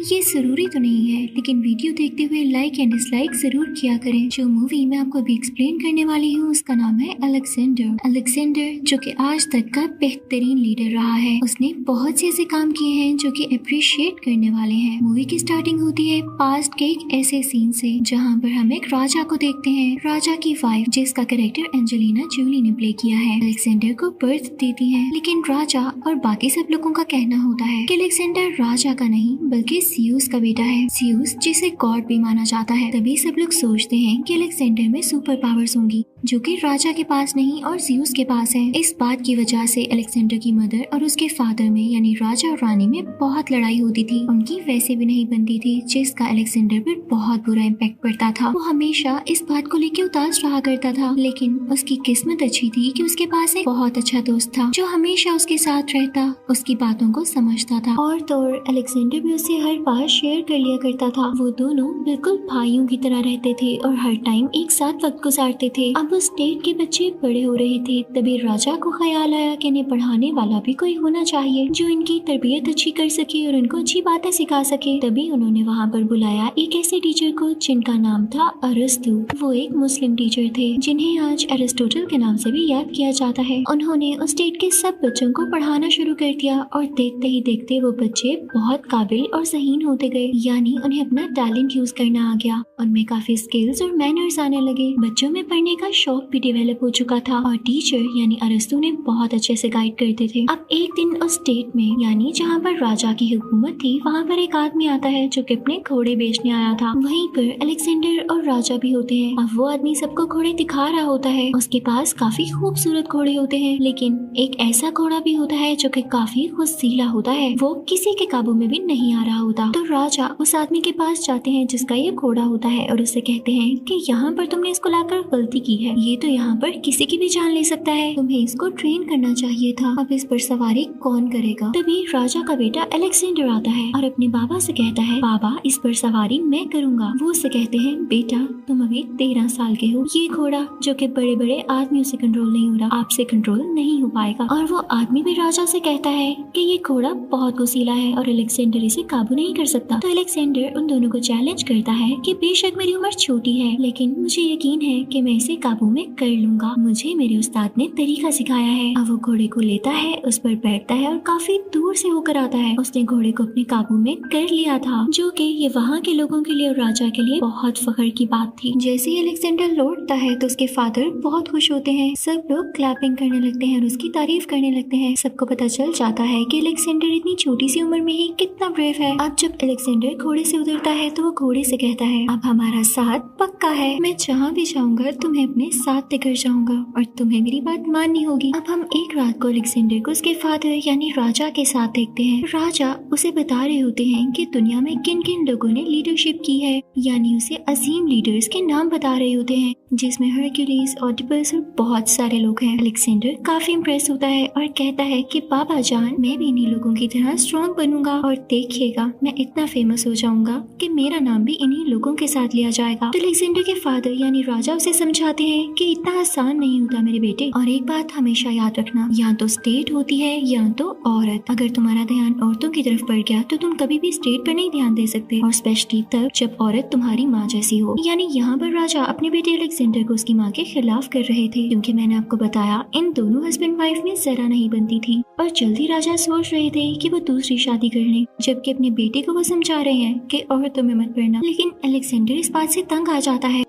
ये जरूरी तो नहीं है, लेकिन वीडियो देखते हुए लाइक एंड डिसलाइक जरूर किया करें। जो मूवी मैं आपको अभी एक्सप्लेन करने वाली हूँ उसका नाम है अलेक्जेंडर। अलेक्जेंडर जो कि आज तक का बेहतरीन लीडर रहा है। उसने बहुत से ऐसे काम किए हैं जो कि अप्रिशिएट करने वाले हैं। मूवी की स्टार्टिंग होती है पास्ट के एक ऐसे सीन से जहाँ पर हम एक राजा को देखते हैं। राजा की वाइफ जिसका कैरेक्टर एंजेलिना जूली ने प्ले किया है, अलेक्जेंडर को बर्थ देती है। लेकिन राजा और बाकी सब लोगों का कहना होता है कि अलेक्जेंडर राजा का नहीं बल्कि जियूस का बेटा है। जियूस जिसे गॉड भी माना जाता है। तभी सब लोग सोचते हैं कि अलेक्जेंडर में सुपर पावर्स होंगी जो कि राजा के पास नहीं और जियूस के पास है। इस बात की वजह से अलेक्जेंडर की मदर और उसके फादर में यानी राजा और रानी में बहुत लड़ाई होती थी। उनकी वैसे भी नहीं बनती थी, जिसका अलेक्जेंडर पर बहुत बुरा इम्पैक्ट पड़ता था। वो हमेशा इस बात को लेकर उदास रहा करता था, लेकिन उसकी किस्मत अच्छी थी कि उसके पास एक बहुत अच्छा दोस्त था जो हमेशा उसके साथ रहता, उसकी बातों को समझता था। और तो अलेक्जेंडर भी उसे हर बात शेयर कर लिया करता था। वो दोनों बिल्कुल भाइयों की तरह रहते थे और हर टाइम एक साथ वक्त गुजारते थे। अब उस स्टेट के बच्चे बड़े हो रहे थे, तभी राजा को ख्याल आया कि इन्हें पढ़ाने वाला भी कोई होना चाहिए जो इनकी तरबियत अच्छी कर सके और उनको अच्छी बातें सिखा सके। तभी उन्होंने वहाँ पर बुलाया एक ऐसे टीचर को जिनका नाम था अरस्तु। वो एक मुस्लिम टीचर थे जिन्हें आज एरिस्टोटल के नाम से भी याद किया जाता है। उन्होंने उस स्टेट के सब बच्चों को पढ़ाना शुरू कर दिया और देखते ही देखते वो बच्चे बहुत काबिल और ज़हीन होते गए, यानी उन्हें अपना टैलेंट यूज करना आ गया। उनमें काफी स्किल्स और मैनर्स आने लगे। बच्चों में पढ़ने का शौक भी डेवलप हो चुका था और टीचर यानी अरस्तु ने बहुत अच्छे से गाइड करते थे। अब एक दिन उस स्टेट में यानी जहाँ पर राजा की हुकूमत थी, वहाँ पर एक आदमी आता है जो कि अपने घोड़े बेचने आया था। वहीं पर अलेक्जेंडर और राजा भी होते हैं। अब वो आदमी सबको घोड़े दिखा रहा होता है। उसके पास काफी खूबसूरत घोड़े होते हैं, लेकिन एक ऐसा घोड़ा भी होता है जो कि काफी खुशीला होता है। वो किसी के काबू में भी नहीं आ रहा होता। तो राजा उस आदमी के पास जाते हैं जिसका ये घोड़ा होता है और उससे कहते हैं कि यहाँ पर तुमने इसको लाकर गलती की है। ये तो यहाँ पर किसी की भी जान ले सकता है, तुम्हें इसको ट्रेन करना चाहिए था। अब इस पर सवारी कौन करेगा? तभी राजा का बेटा अलेक्जेंडर आता है और अपने बाबा से कहता है, बाबा इस पर सवारी मैं करूँगा। वो उससे कहते हैं, बेटा तुम अभी 13 साल के हो, ये घोड़ा जो कि बड़े बड़े आदमियों से कंट्रोल नहीं हो रहा, आपसे कंट्रोल नहीं हो पाएगा। और वो आदमी भी राजा से कहता है कि ये घोड़ा बहुत गुस्सीला है और अलेक्जेंडर इसे काबू नहीं कर सकता। तो अलेक्जेंडर उन दोनों को चैलेंज करता है कि बेशक मेरी उम्र छोटी है, लेकिन मुझे यकीन है कि मैं इसे काबू में कर लूंगा। मुझे मेरे उस्ताद ने तरीका सिखाया है। अब वो घोड़े को लेता है, उस पर बैठता है और काफी दूर से होकर आता है। उसने घोड़े को अपने काबू में कर लिया था, जो कि ये वहाँ के लोगों के लिए और राजा के लिए बहुत फख्र की बात थी। जैसे ही अलेक्जेंडर लौटता है तो उसके फादर बहुत खुश होते हैं। सब लोग क्लैपिंग करने लगते हैं और उसकी तारीफ करने लगते हैं। सबको पता चल जाता है कि अलेक्जेंडर इतनी छोटी सी उम्र में ही कितना ब्रेव है। अब जब अलेक्जेंडर घोड़े से उतरता है तो वो घोड़े से कहता है, अब हमारा साथ पक्का है। मैं जहाँ भी जाऊंगा तुम्हें अपने साथ लेकर जाऊंगा और तुम्हें मेरी बात माननी होगी। अब हम एक रात को अलेक्जेंडर को उसके फादर यानी राजा के साथ देखते हैं। राजा उसे बता रहे होते हैं कि दुनिया में किन किन लोगों ने लीडरशिप की है, यानी उसे अजीम लीडर्स के नाम बता रहे होते हैं, जिसमें हरक्यूलिस, ऑडिपस और बहुत सारे लोग हैं। अलेक्जेंडर काफी इम्प्रेस होता है और कहता है कि बाबा जान, मैं भी इन्हीं लोगों की तरह स्ट्रॉन्ग बनूंगा और देखिएगा मैं इतना फेमस हो जाऊंगा कि मेरा नाम भी इन्हीं लोगों के साथ लिया जाएगा। तो अलेक्जेंडर के फादर यानी राजा उसे समझाते हैं कि इतना आसान नहीं होता मेरे बेटे, और एक बात हमेशा याद रखना, या तो स्टेट होती है या तो औरत। अगर तुम्हारा ध्यान औरतों की तरफ बढ़ गया तो तुम कभी भी स्टेट पर नहीं ध्यान दे सकते, और स्पेशली तब जब औरत तुम्हारी माँ जैसी हो। यानी यहाँ पर राजा अपने बेटे अलेक्जेंडर को उसकी माँ के खिलाफ कर रहे थे, क्योंकि मैंने आपको बताया इन दोनों हस्बैंड वाइफ में जरा नहीं बनती थी। और जल्दी राजा सोच रहे थे कि वो दूसरी शादी कर लें, जबकि अपने बेटे को वो समझा रहे हैं कि औरतों में मत पड़ना। लेकिन अलेक्जेंडर इस बात से तंग आ जाता है।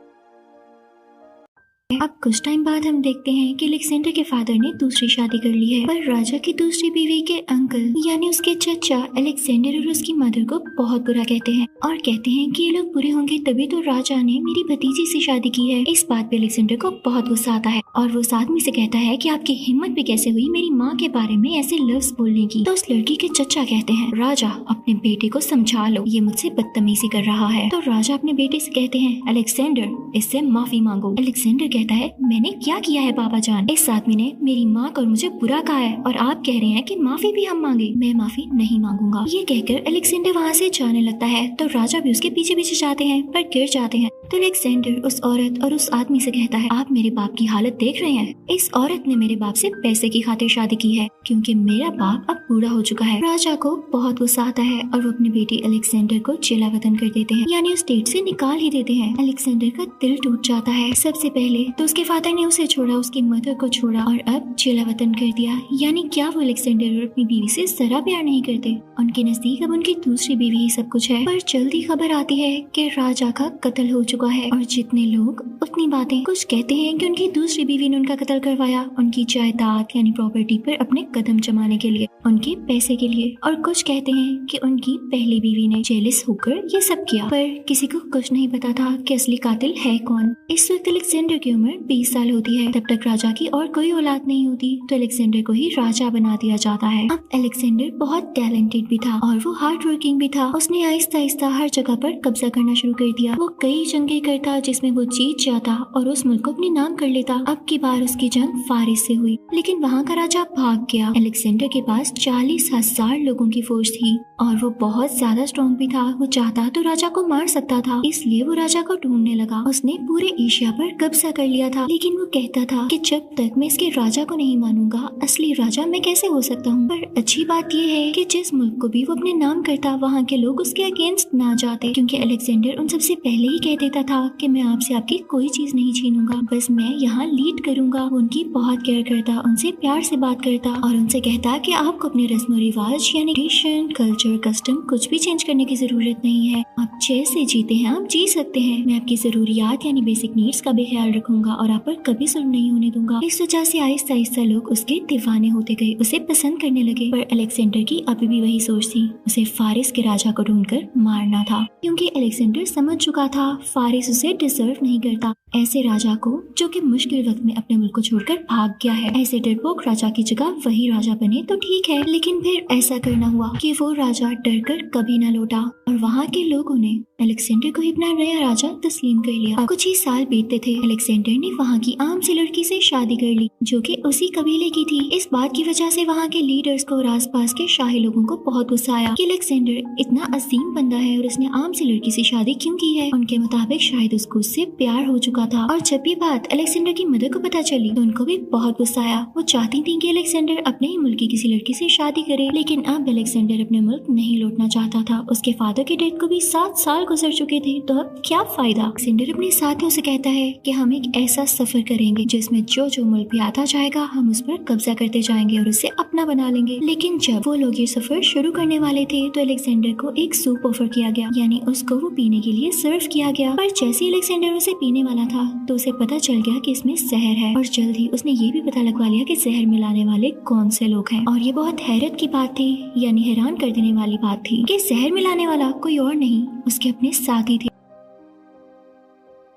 अब कुछ टाइम बाद हम देखते हैं कि अलेक्जेंडर के फादर ने दूसरी शादी कर ली है, पर राजा की दूसरी बीवी के अंकल यानी उसके चचा अलेक्जेंडर और उसकी मदर को बहुत बुरा कहते हैं और कहते हैं कि ये लोग बुरे होंगे तभी तो राजा ने मेरी भतीजी से शादी की है। इस बात पे अलेक्जेंडर को बहुत गुस्सा आता है और वो उस आदमी से कहता है कि आपकी हिम्मत भी कैसे हुई मेरी माँ के बारे में ऐसे लफ्ज बोलने की। तो उस लड़की के चचा कहते हैं, राजा अपने बेटे को समझा लो, ये मुझसे बदतमीजी कर रहा है। तो राजा अपने बेटे से कहते हैं, अलेक्जेंडर इससे माफी मांगो। अलेक्जेंडर कहता है, मैंने क्या किया है बाबा जान? इस आदमी ने मेरी माँ को और मुझे बुरा कहा है और आप कह रहे हैं कि माफी भी हम मांगे। मैं माफी नहीं मांगूंगा। ये कहकर अलेक्जेंडर वहाँ से जाने लगता है। तो राजा भी उसके पीछे पीछे जाते हैं पर गिर जाते हैं। तो अलेक्जेंडर उस औरत और उस आदमी से कहता है, आप मेरे बाप की हालत देख रहे हैं। इस औरत ने मेरे बाप से पैसे की खातिर शादी की है क्योंकि मेरा बाप अब बूढ़ा हो चुका है। राजा को बहुत गुस्सा आता है और वो अपनी बेटी अलेक्जेंडर को जिला वतन कर देते हैं, यानी उस स्टेट से निकाल ही देते हैं। अलेक्जेंडर का दिल टूट जाता है। सबसे पहले तो उसके फादर ने उसे छोड़ा, उसकी मदर को छोड़ा और अब जिला वतन कर दिया। यानी क्या वो अलेक्जेंडर और अपनी बीवी से जरा प्यार नहीं करते? उनके नजदीक अब उनकी दूसरी बीवी ही सब कुछ है। पर जल्दी खबर आती है कि राजा का कत्ल हो चुका है और जितने लोग उतनी बातें। कुछ कहते हैं कि उनकी दूसरी बीवी ने उनका कत्ल करवाया उनकी जायदाद यानी प्रॉपर्टी पर अपने कदम जमाने के लिए, उनके पैसे के लिए, और कुछ कहते हैं कि उनकी पहली बीवी ने जेलस होकर ये सब किया। पर किसी को कुछ नहीं पता था कि असली कातिल है कौन। इस वक्त अलेक्जेंडर की उम्र 20 साल होती है। तब तक राजा की और कोई औलाद नहीं होती तो अलेक्जेंडर को ही राजा बना दिया जाता है। अब अलेक्जेंडर बहुत टैलेंटेड भी था और वो हार्ड वर्किंग भी था। उसने आहिस्ता आहिस्ता हर जगह पर कब्जा करना शुरू कर दिया। वो कई जंगें करता जिसमें वो जीत जाता और उस मुल्क को अपने नाम कर लेता। अब की बार उसकी जंग फारिस से हुई, लेकिन वहाँ का राजा भाग गया। अलेक्जेंडर के पास 40,000 लोगों की फौज थी और वो बहुत ज्यादा स्ट्रॉन्ग भी था। वो चाहता तो राजा को मार सकता था, इसलिए वो राजा को ढूंढने लगा। उसने पूरे एशिया पर कब्जा कर लिया था, लेकिन वो कहता था कि जब तक मैं इसके राजा को नहीं मानूंगा असली राजा मैं कैसे हो सकता हूँ। पर अच्छी बात यह है कि जिस मुल्क को भी वो अपने नाम करता वहाँ के लोग उसके अगेंस्ट ना जाते, क्योंकि अलेक्जेंडर उन सबसे पहले ही कह देता था कि मैं आपसे आपकी कोई चीज नहीं छीनूंगा, बस मैं यहाँ लीड करूंगा। वो उनकी बहुत केयर करता, उनसे प्यार से बात करता और उनसे कहता कि आपको अपने रस्म रिवाज यानी ट्रेडिशन, कल्चर, कस्टम कुछ भी चेंज करने की जरूरत नहीं है। आप जैसे जीते हैं आप जी सकते हैं। मैं आपकी जरूरियात यानी बेसिक नीड्स का भी ख्याल रखूंगा और आप पर कभी जुल्म नहीं होने दूंगा। इस वजह से आहिस्ता आहिस्ता लोग उसके दीवाने होते गए, उसे पसंद करने लगे। पर अलेक्जेंडर की अभी भी वही सोच थी, उसे फारिस के राजा को ढूंढकर मारना था, क्योंकि अलेक्जेंडर समझ चुका था फारिस उसे डिजर्व नहीं करता। ऐसे राजा को जो कि मुश्किल वक्त में अपने मुल्क को छोड़कर भाग गया है, ऐसे डरपोक राजा की जगह वही राजा बने तो ठीक है। लेकिन फिर ऐसा करना हुआ कि वो राजा डरकर कभी न लौटा और वहाँ के लोगों ने अलेक्जेंडर को ही अपना नया राजा तस्लीम कर लिया। कुछ ही साल बीतते थे, अलेक्जेंडर ने वहाँ की आम सी लड़की से शादी कर ली जो कि उसी कबीले की थी। इस बात की वजह से वहाँ के लीडर्स को और आसपास के शाही लोगों को बहुत गुस्सा आया कि अलेक्जेंडर इतना अजीम बंदा है और उसने आम सी लड़की से शादी क्यों की है। उनके मुताबिक शायद उसको उससे प्यार हो चुका था। और जब भी बात अलेक्जेंडर की मदर को पता चली तो उनको भी बहुत गुस्सा आया। वो चाहती थी कि अलेक्जेंडर अपने ही मुल्क की किसी लड़की से शादी करे, लेकिन अब अलेक्जेंडर अपने मुल्क नहीं लौटना चाहता था। उसके फादर के डेथ को भी 7 साल गुजर चुके थे, तो अब क्या फायदा। अलेक्जेंडर अपने साथियों से कहता है कि हम एक ऐसा सफर करेंगे जिसमें जो मुल्क भी आता जाएगा हम उस पर कब्जा करते जाएंगे और उसे अपना बना लेंगे। लेकिन जब वो लोग ये सफर शुरू करने वाले थे तो अलेक्जेंडर को एक सूप ऑफर किया गया, यानी उसको वो पीने के लिए सर्व किया गया। पर जैसे अलेक्जेंडर उसे पीने वाला था तो उसे पता चल गया कि इसमें जहर है और जल्द ही उसने ये भी पता लगवा लिया कि जहर मिलाने वाले कौन से लोग हैं। और ये बहुत हैरत की बात थी, यानी हैरान कर देने वाली बात थी कि जहर मिलाने वाला कोई और नहीं उसके अपने साथी थे।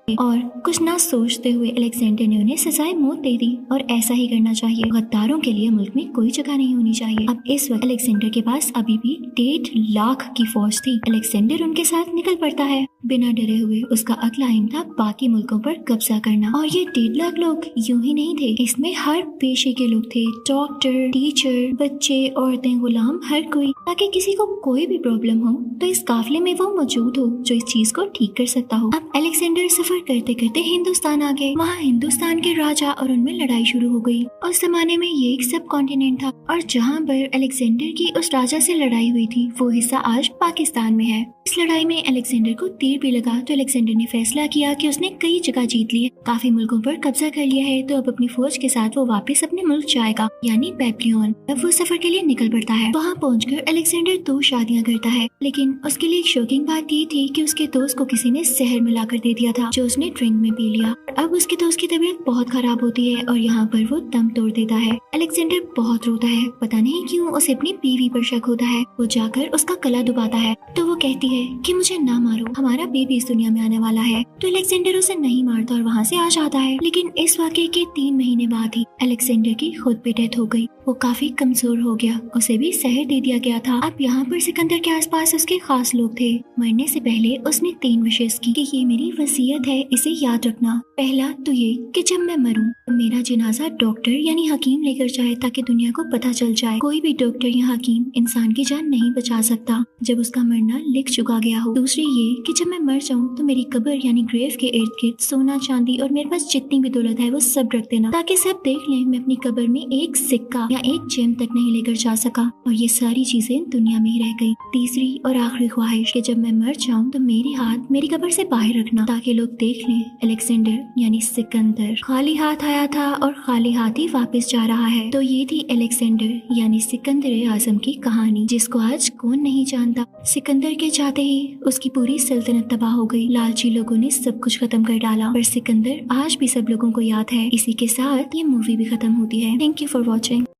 और कुछ ना सोचते हुए अलेक्जेंडर ने उन्हें सजाए मौत दे दी और ऐसा ही करना चाहिए। गद्दारों के लिए मुल्क में कोई जगह नहीं होनी चाहिए। अब इस वक्त अलेक्जेंडर के पास अभी भी 1.5 लाख की फौज थी। अलेक्जेंडर उनके साथ निकल पड़ता है बिना डरे हुए। उसका अगला एम था बाकी मुल्कों पर कब्जा करना। और ये 1.5 लाख लोग यूं ही नहीं थे, इसमें हर पेशे के लोग थे, डॉक्टर, टीचर, बच्चे, औरतें, गुलाम, हर कोई, ताकि किसी को कोई भी प्रॉब्लम हो तो इस काफिले में वो मौजूद हो जो इस चीज को ठीक कर सकता हो। अब अलेक्जेंडर सफर करते करते हिंदुस्तान आ गए। वहाँ हिंदुस्तान के राजा और उनमें लड़ाई शुरू हो गई। उस जमाने में ये एक सब कॉन्टिनेंट था और जहाँ पर अलेक्जेंडर की उस राजा से लड़ाई हुई थी वो हिस्सा आज पाकिस्तान में है। इस लड़ाई में अलेक्जेंडर को तीर भी लगा तो अलेक्जेंडर ने फैसला किया कि उसने कई जगह जीत ली है, काफी मुल्कों पर कब्जा कर लिया है, तो अब अपनी फौज के साथ वो वापस अपने मुल्क जाएगा, यानी बेबीलोन। अब वो सफर के लिए निकल पड़ता है। वहाँ पहुंचकर अलेक्जेंडर 2 शादियां करता है, लेकिन उसके लिए एक शॉकिंग बात ये थी कि उसके दोस्त को किसी ने जहर मिलाकर दे दिया था जो उसने ड्रिंक में पी लिया। अब उसके दोस्त की तबीयत बहुत खराब होती है और यहाँ पर वो दम तोड़ देता है। अलेक्जेंडर बहुत रोता है, पता नहीं क्यों उसे अपनी बीवी पर शक होता है। वो जाकर उसका गला दबाता है तो वो कहती है कि मुझे ना मारो, हमारा बेबी इस दुनिया में आने वाला है। तो अलेक्जेंडर उसे नहीं मारता और वहाँ से आ जाता है। लेकिन इस वाक़ये के 3 महीने बाद ही अलेक्जेंडर की खुद भी डेथ हो गई। वो काफी कमजोर हो गया, उसे भी जहर दे दिया गया था। अब यहाँ पर सिकंदर के आसपास उसके खास लोग थे। मरने से पहले उसने 3 विशेष की कि ये मेरी वसीयत है, इसे याद रखना। पहला तो ये कि जब मैं मरूं तो मेरा जनाजा डॉक्टर यानी हकीम लेकर जाए ताकि दुनिया को पता चल जाए कोई भी डॉक्टर या हकीम इंसान की जान नहीं बचा सकता जब उसका मरना लिख चुका गया हो। दूसरी ये कि जब मैं मैं मर जाऊँ तो मेरी कब्र यानी ग्रेव के इर्द गिर्द सोना चांदी और मेरे पास जितनी भी दौलत है वो सब रख देना, ताकि सब देख लें मैं अपनी कब्र में एक सिक्का या एक जेम तक नहीं लेकर जा सका और ये सारी चीजें दुनिया में ही रह गई। तीसरी और आखिरी ख्वाहिश कि जब मैं मर जाऊं तो मेरे हाथ मेरी कब्र से बाहर रखना, ताकि लोग देख लें अलेक्जेंडर यानी सिकंदर खाली हाथ आया था और खाली हाथ ही वापस जा रहा है। तो ये थी अलेक्जेंडर यानी सिकंदर आजम की कहानी, जिसको आज कौन नहीं जानता। सिकंदर के जाते ही उसकी पूरी सल्तनत तबाह हो गई। लालची लोगों ने सब कुछ खत्म कर डाला, पर सिकंदर आज भी सब लोगों को याद है। इसी के साथ ये मूवी भी खत्म होती है। Thank you for watching.